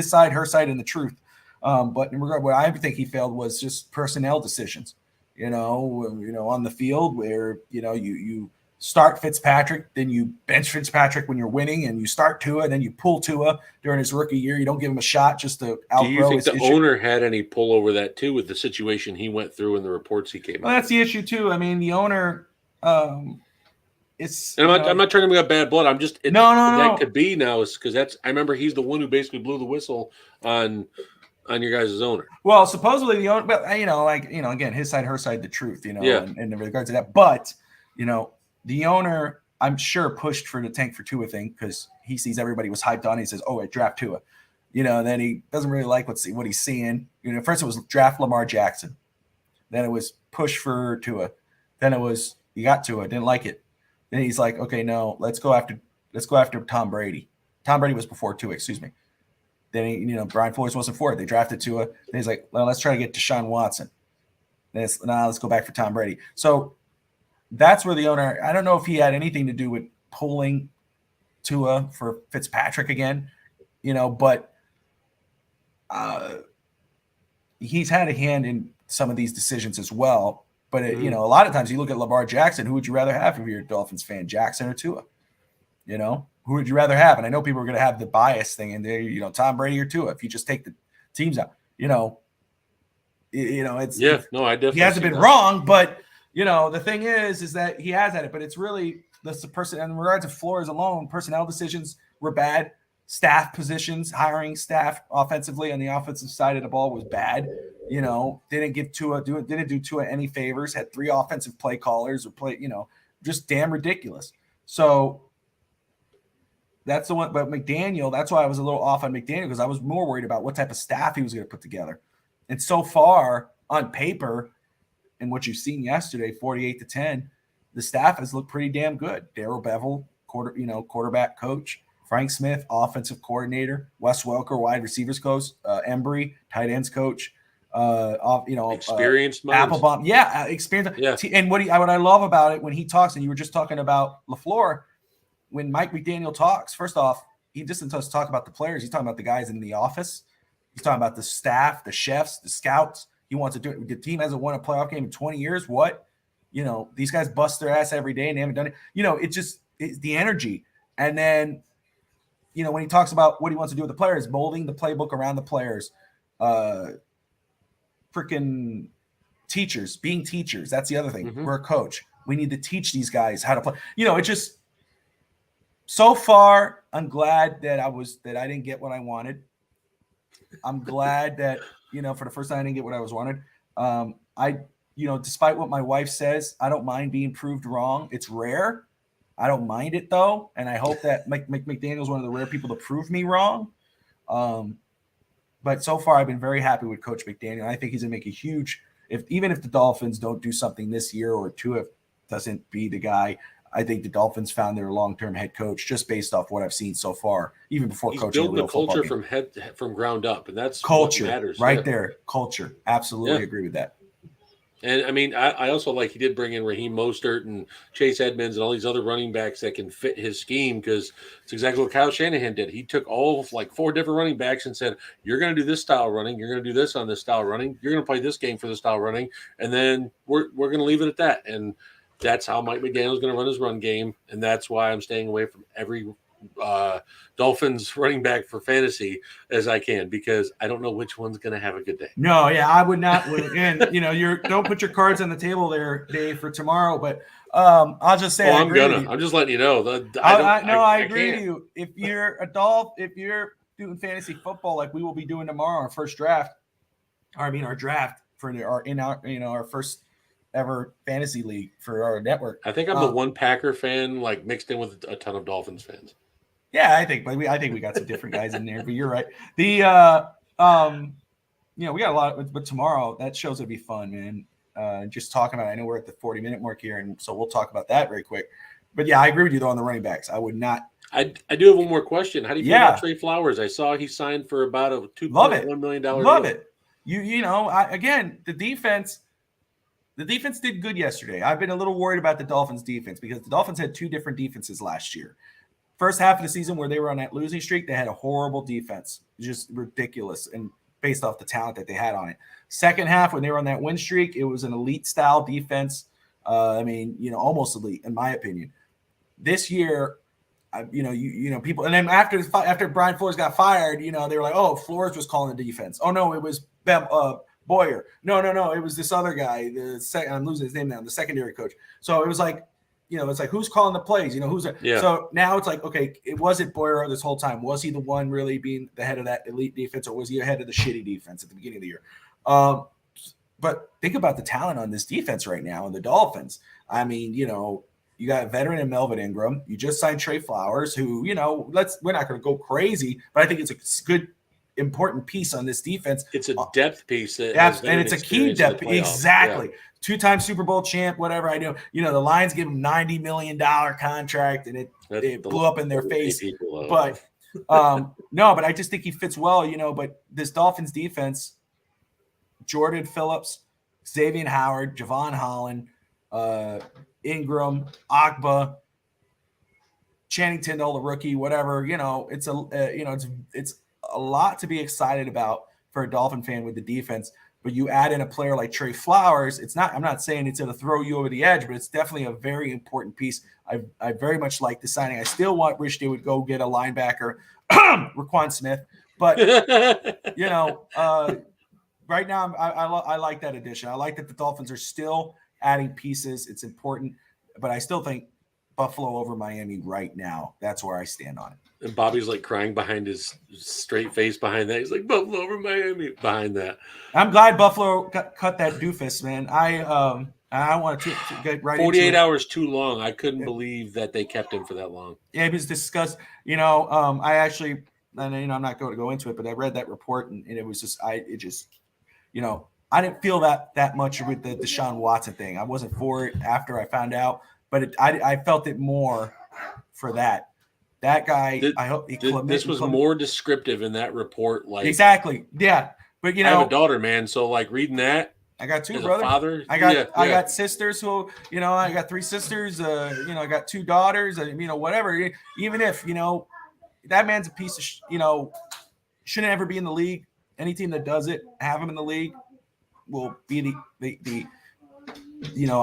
side, her side, and the truth. But in regard, what I think he failed was just personnel decisions. On the field where you start Fitzpatrick, then you bench Fitzpatrick when you're winning, and you start Tua, and then you pull Tua during his rookie year. You don't give him a shot just to outgrow. Do you think the owner had any pull over that too, with the situation he went through and the reports he came? Well, that's the issue too. I mean, the owner. It's. And I'm not trying to make bad blood. I'm just no. That could be now, is because I remember he's the one who basically blew the whistle on your guys' owner. Well, supposedly the owner, but again, his side, her side, the truth. In regards to that, but the owner, I'm sure, pushed for the tank for Tua thing because he sees everybody was hyped on. He says, "Oh, I draft Tua," then he doesn't really like what he's seeing. First it was draft Lamar Jackson, then it was push for Tua, then it was you got Tua, didn't like it. Then he's like, "Okay, no, let's go after Tom Brady." Tom Brady was before Tua, excuse me. Then Brian Flores wasn't for it. They drafted Tua. Then he's like, "Well, let's try to get Deshaun Watson." Then let's go back for Tom Brady. So that's where the owner, I don't know if he had anything to do with pulling Tua for Fitzpatrick again, but he's had a hand in some of these decisions as well. But, a lot of times you look at Lamar Jackson, who would you rather have if you're a Dolphins fan, Jackson or Tua? Who would you rather have? And I know people are going to have the bias thing in there, Tom Brady or Tua. If you just take the teams out, it's I definitely he hasn't been wrong, but the thing is that he has had it, but it's really the person. And in regards to Flores alone, personnel decisions were bad. Staff positions, hiring staff offensively on the offensive side of the ball was bad. Didn't do Tua any favors. Had 3 offensive play callers just damn ridiculous. So that's the one. But McDaniel, that's why I was a little off on McDaniel, because I was more worried about what type of staff he was going to put together. And so far on paper, and what you've seen yesterday, 48-10, the staff has looked pretty damn good. Darrell Bevel, quarterback coach. Frank Smith, offensive coordinator. Wes Welker, wide receivers coach. Embry, tight ends coach. Experienced Applebaum. Yeah, experienced. Yeah. And what I love about it when he talks, and you were just talking about LaFleur, when Mike McDaniel talks, first off, he doesn't just talk about the players. He's talking about the guys in the office. He's talking about the staff, the chefs, the scouts. He wants to do it. The team hasn't won a playoff game in 20 years. What? These guys bust their ass every day and they haven't done it. It's the energy. And then, when he talks about what he wants to do with the players, molding the playbook around the players, freaking teachers, being teachers. That's the other thing. Mm-hmm. We're a coach. We need to teach these guys how to play. It just, so far, I'm glad that I didn't get what I wanted. I'm glad that, for the first time I didn't get what I wanted. Despite what my wife says, I don't mind being proved wrong. It's rare. I don't mind it though. And I hope that McDaniel's one of the rare people to prove me wrong. But so far I've been very happy with Coach McDaniel. I think he's gonna make a huge, even if the Dolphins don't do something this year or Tua doesn't be the guy, I think the Dolphins found their long-term head coach just based off what I've seen so far, even before he's coaching. Building the culture from ground up, and that's culture what matters. Right there. Culture. Absolutely agree with that. And I mean, I also he did bring in Raheem Mostert and Chase Edmonds and all these other running backs that can fit his scheme, because it's exactly what Kyle Shanahan did. He took all of 4 different running backs and said, "You're going to do this style running. You're going to do this on this style running. You're going to play this game for this style running, and then we're going to leave it at that." And that's how Mike McDaniel is going to run his run game, and that's why I'm staying away from every Dolphins running back for fantasy as I can, because I don't know which one's going to have a good day. No, yeah, I would not. And don't put your cards on the table there, Dave, for tomorrow. But I'll just say, I'm just letting you know. I agree with you. If you're if you're doing fantasy football like we will be doing tomorrow, our draft for our first ever fantasy league for our network. I think I'm the one Packer fan mixed in with a ton of Dolphins fans. Yeah, I think we got some different guys in there, but you're right. We got a lot, but tomorrow that show's gonna be fun, man. Just talking about, I know we're at the 40-minute mark here, and so we'll talk about that very quick. But yeah, I agree with you though on the running backs. I would not. I do have one more question. How do you feel about Trey Flowers? I saw he signed for about a $2.1 million deal. Love it. Again, the defense did good yesterday. I've been a little worried about the Dolphins defense because the Dolphins had two different defenses last year. First half of the season where they were on that losing streak, they had a horrible defense, just ridiculous, and based off the talent that they had on it. Second half, when they were on that win streak, it was an elite style defense. Almost elite in my opinion. This year, people, and then after Brian Flores got fired, they were like, oh, Flores was calling the defense. Oh no, it was Boyer. No, it was this other guy. I'm losing his name now. The secondary coach. So it was like, it's like who's calling the plays? Who's there? Yeah. So now it's like, okay, it wasn't Boyer this whole time. Was he the one really being the head of that elite defense, or was he ahead of the shitty defense at the beginning of the year? But think about the talent on this defense right now and the Dolphins. I mean, you got a veteran in Melvin Ingram. You just signed Trey Flowers, who, we're not going to go crazy, but I think it's a good, important piece on this defense. It's a depth piece. And it's a key depth. Exactly. Yeah. Two-time Super Bowl champ, whatever I do. The Lions give him $90 million contract, and it blew up in their face. But no, but I just think he fits well, but this Dolphins defense, Jordan Phillips, Xavier Howard, Javon Holland, Ingram, Agba, Channing Tindall, the rookie, whatever, it's a lot to be excited about for a Dolphin fan with the defense. But you add in a player like Trey Flowers, I'm not saying it's going to throw you over the edge, but it's definitely a very important piece. I very much like the signing. I still want Rich Day would go get a linebacker, Raquan Smith, but right now I like that addition. I like that the Dolphins are still adding pieces. It's important, but I still think Buffalo over Miami right now. That's where I stand on it. And Bobby's like crying behind his straight face behind that. He's like, Buffalo over Miami behind that. I'm glad Buffalo cut that doofus, man. I want to get right 48 hours too long. I couldn't believe that they kept him for that long. Yeah, it was discussed. I actually, and I'm not going to go into it, but I read that report and it was just, I didn't feel that much with the Deshaun Watson thing. I wasn't for it after I found out, but I felt it more for that. That guy, I hope this was more descriptive in that report. Like exactly, yeah. But I have a daughter, man. So like reading that, I got two brothers. Father, I got sisters who, I got three sisters. I got two daughters. Whatever. Even if that man's a piece of, shouldn't ever be in the league. Any team that does it, have him in the league, will be the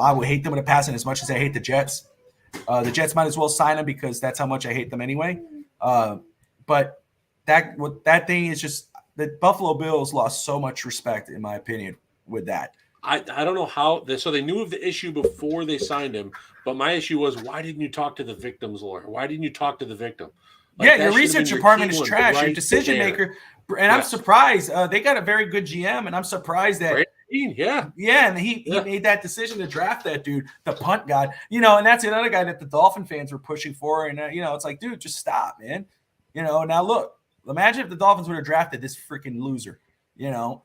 I would hate them with a passion as much as I hate the Jets. The Jets might as well sign him because that's how much I hate them anyway. But that thing is just the Buffalo Bills lost so much respect, in my opinion, with that. I don't know how. So they knew of the issue before they signed him, but my issue was, why didn't you talk to the victim's lawyer? Why didn't you talk to the victim? Your research department is trash. Right, your decision maker. And I'm surprised they got a very good GM, and I'm surprised that and he made that decision to draft that dude, the punt guy. And that's another guy that the Dolphin fans were pushing for. And it's like, dude, just stop, man. Now look, imagine if the Dolphins would have drafted this freaking loser.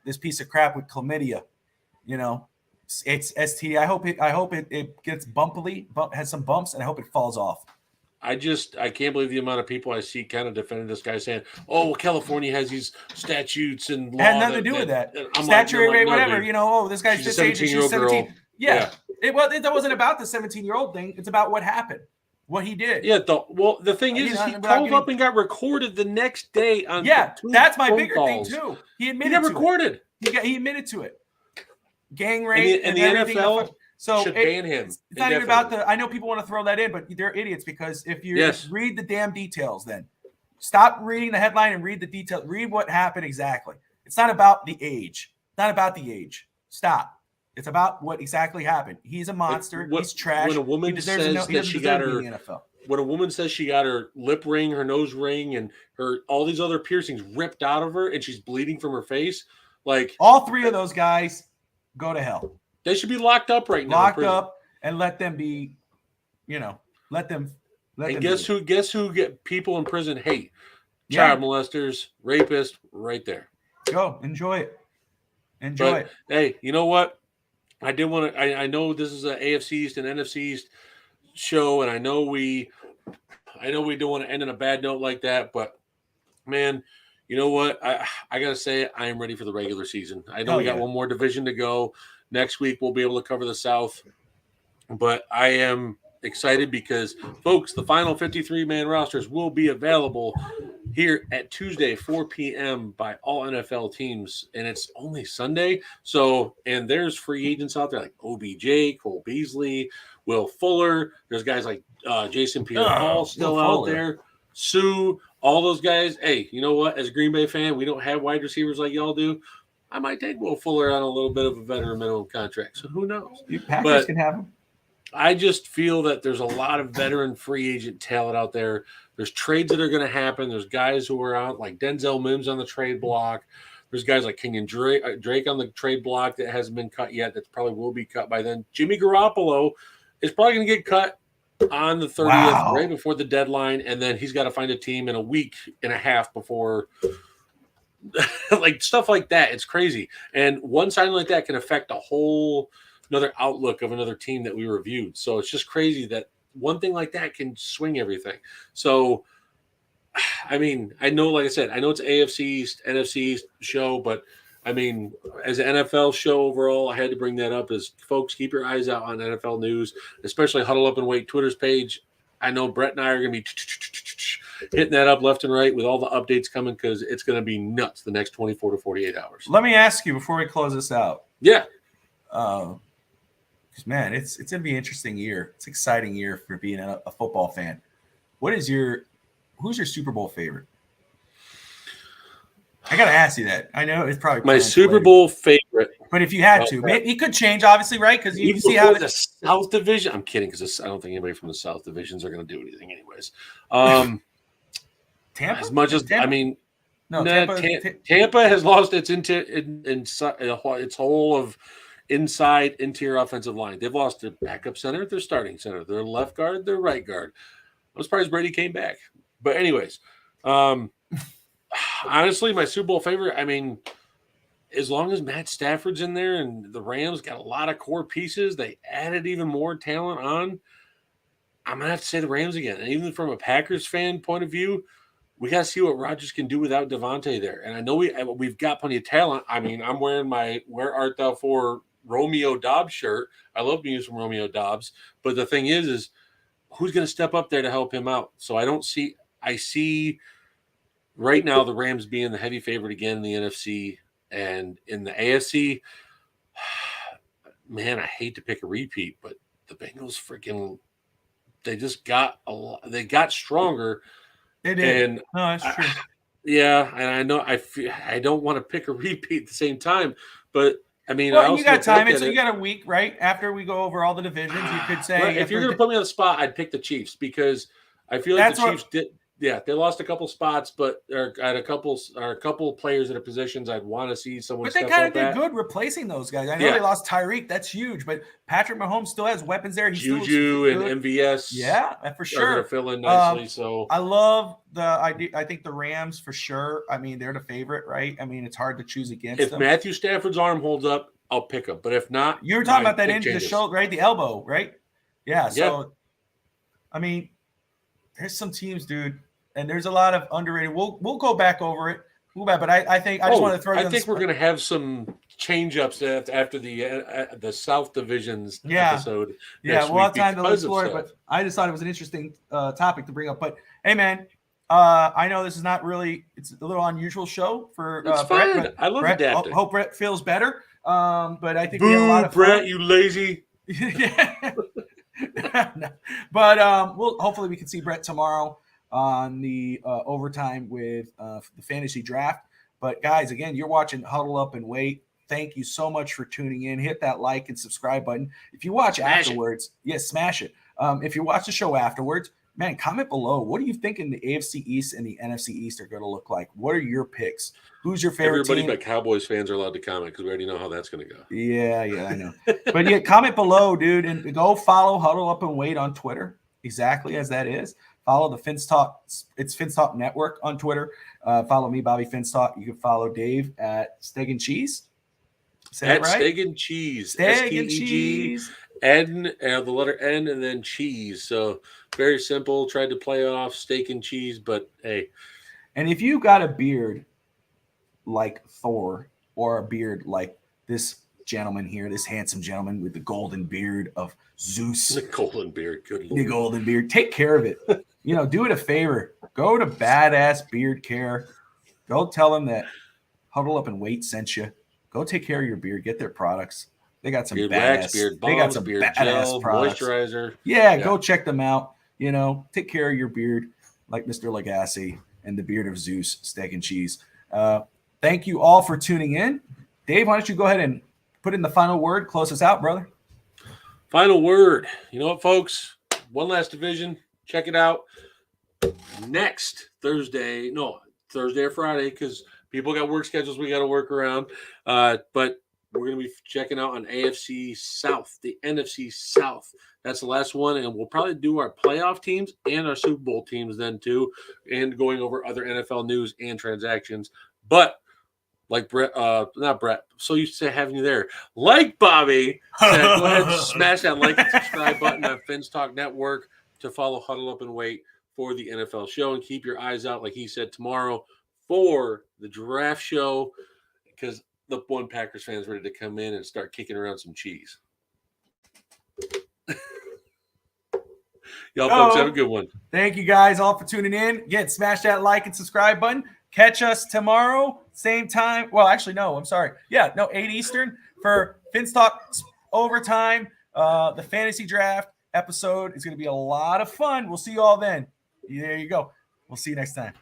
This piece of crap with chlamydia. It's STD. I hope it gets has some bumps, and I hope it falls off. I can't believe the amount of people I see kind of defending this guy, saying, "Oh, well, California has these statutes and law." It had nothing to do with that. Statute rate, whatever. Dude, this guy's this age and she's 17. Yeah. It wasn't about the 17-year-old thing. It's about what happened, what he did. Yeah. The thing is, he called up and got recorded the next day on. Yeah, that's my bigger thing too. He admitted. He got recorded. He admitted to it. Gang rape and the NFL. So should ban him. It's not even about I know people want to throw that in, but they're idiots because if you read the damn details, then stop reading the headline and read the details. Read what happened exactly. It's not about the age. Stop. It's about what exactly happened. He's a monster. He's trash. When a woman says that she got her, when a woman says she got her lip ring, her nose ring, and all these other piercings ripped out of her, and she's bleeding from her face, like all three of those guys go to hell. They should be locked up right now. Locked up and let them be, let them. And guess who get people in prison hate? Child molesters, rapists, right there. Go enjoy it. Enjoy it. Hey, you know what? I did want to. I know this is an AFC East and NFC East show, and I know we don't want to end on a bad note like that. But man, you know what? I got to say, I am ready for the regular season. I know Oh, we got yeah. one more division to go. Next week, we'll be able to cover the South. But I am excited because, folks, the final 53-man rosters will be available here at Tuesday, 4 p.m. by all NFL teams, and it's only Sunday. So, and there's free agents out there like OBJ, Cole Beasley, Will Fuller. There's guys like Jason Pierre-Paul still out there. Sue, all those guys. Hey, you know what? As a Green Bay fan, we don't have wide receivers like y'all do. I might take Will Fuller on a little bit of a veteran minimum contract. So who knows? Packers can have him. I just feel that there's a lot of veteran free agent talent out there. There's trades that are going to happen. There's guys who are out, like Denzel Mims on the trade block. There's guys like Kenyon Drake on the trade block that hasn't been cut yet. That probably will be cut by then. Jimmy Garoppolo is probably going to get cut on the 30th, right before the deadline, and then he's got to find a team in a week and a half before. Like stuff like that. It's crazy. And one signing like that can affect a whole another outlook of another team that we reviewed. So it's just crazy that one thing like that can swing everything. So, I mean, I know, like I said, I know it's AFC East, NFC East show, but I mean, as an NFL show overall, I had to bring that up as folks, keep your eyes out on NFL news, especially Huddle Up and Wait Twitter's page. I know Bret and I are going to be hitting that up left and right with all the updates coming because it's going to be nuts the next 24 to 48 hours. Let me ask you before we close this out. Yeah. Man, it's going to be an interesting year. It's an exciting year for being a football fan. Who's your Super Bowl favorite? I got to ask you that. I know it's probably my Super Bowl favorite. But if you had to, it could change, obviously, right? Because you can see how the South Division. I'm kidding because I don't think anybody from the South divisions are going to do anything, anyways. Tampa, as much as Tampa? I mean, no, Tampa has lost its its whole of inside interior offensive line. They've lost their backup center, their starting center, their left guard, their right guard. I'm surprised Brady came back. But anyways, honestly, my Super Bowl favorite, I mean, as long as Matt Stafford's in there and the Rams got a lot of core pieces, they added even more talent on, I'm going to have to say the Rams again. And even from a Packers fan point of view, we got to see what Rodgers can do without Devontae there. And I know we've got plenty of talent. I mean, I'm wearing my Where Art Thou For Romeo Dobbs shirt. I love being from Romeo Dobbs. But the thing is who's going to step up there to help him out? So I see right now the Rams being the heavy favorite again in the NFC. And in the AFC, man, I hate to pick a repeat, but the Bengals they just got a lot. They got stronger. They did. And no, that's true. Yeah, and I know I don't want to pick a repeat at the same time, but I mean, well, you got time. So you got a week, right? After we go over all the divisions, you could say if you're going to put me on the spot, I'd pick the Chiefs because I feel like the Chiefs did. Yeah, they lost a couple spots, but at a couple players at positions I'd want to see someone. But they kind of did good replacing those guys. I know they lost Tyreek, that's huge, but Patrick Mahomes still has weapons there. Juju and MVS, yeah, for sure, are going to fill in nicely. So I love I think the Rams for sure. I mean, they're the favorite, right? I mean, it's hard to choose against them. If Matthew Stafford's arm holds up, I'll pick him. But if not, you were talking about that injury, the shoulder, right? The elbow, right? Yeah. So, I mean, there's some teams, dude. And there's a lot of underrated. We'll go back over it. But I think I just want to throw. I think we're going to have some change ups after the South Divisions episode. Yeah, we'll have time to explore it. But I just thought it was an interesting topic to bring up. But hey, man, I know this is not really. It's a little unusual show for Brett. But I love adapting. Hope Brett feels better. But I think we have a lot of Brett, fun. you lazy. Yeah. No. But hopefully we can see Brett tomorrow on the overtime with the fantasy draft. But guys, again, you're watching Huddle Up and Wait. Thank you so much for tuning in. Hit that like and subscribe button. If you watch afterwards, smash it. If you watch the show afterwards, man, comment below. What do you think in the AFC East and the NFC East are going to look like? What are your picks? Who's your favorite team? Everybody but Cowboys fans are allowed to comment because we already know how that's going to go. Yeah, I know. But comment below, dude, and go follow Huddle Up and Wait on Twitter, exactly as that is. Follow the Finstock. It's Finstock Network on Twitter. Follow me, Bobby Finstock. You can follow Dave at Steak and Cheese. Say that right? Steak and Cheese. Steak and Cheese. N, the letter N, and then cheese. So very simple. Tried to play off steak and cheese, but hey. And if you got a beard like Thor or a beard like this gentleman here, this handsome gentleman with the golden beard of Zeus. The golden beard, good The lord. golden beard. Take care of it. Do it a favor. Go to Badass Beard Care. Go tell them that Huddle Up and WAIT sent you. Go take care of your beard. Get their products. They got some Beard badass. wax, beard They got balms, some beard badass gel, products. moisturizer. Yeah, go check them out. Take care of your beard like Mr. Legacy and the beard of Zeus, steak and cheese. Thank you all for tuning in. Dave, why don't you go ahead and put in the final word, close us out, brother. Final word. You know what, folks? One last division. Check it out. Next Thursday or Friday, because people got work schedules we got to work around. But we're going to be checking out on AFC South, the NFC South. That's the last one, and we'll probably do our playoff teams and our Super Bowl teams then too, and going over other NFL news and transactions. But like not Bret, so used to having you there. Like Bobby said, go ahead and smash that like and subscribe button on Fins Talk Network to follow Huddle Up and WAIT for the NFL show, and keep your eyes out, like he said, tomorrow for the draft show, because the one Packers fans ready to come in and start kicking around some cheese. Y'all folks have a good one. Thank you guys all for tuning in. Again, smash that like and subscribe button. Catch us tomorrow, same time. Well, actually, no, I'm sorry. 8 Eastern for Fins Talk Overtime. The fantasy draft episode is going to be a lot of fun. We'll see you all then. There you go. We'll see you next time.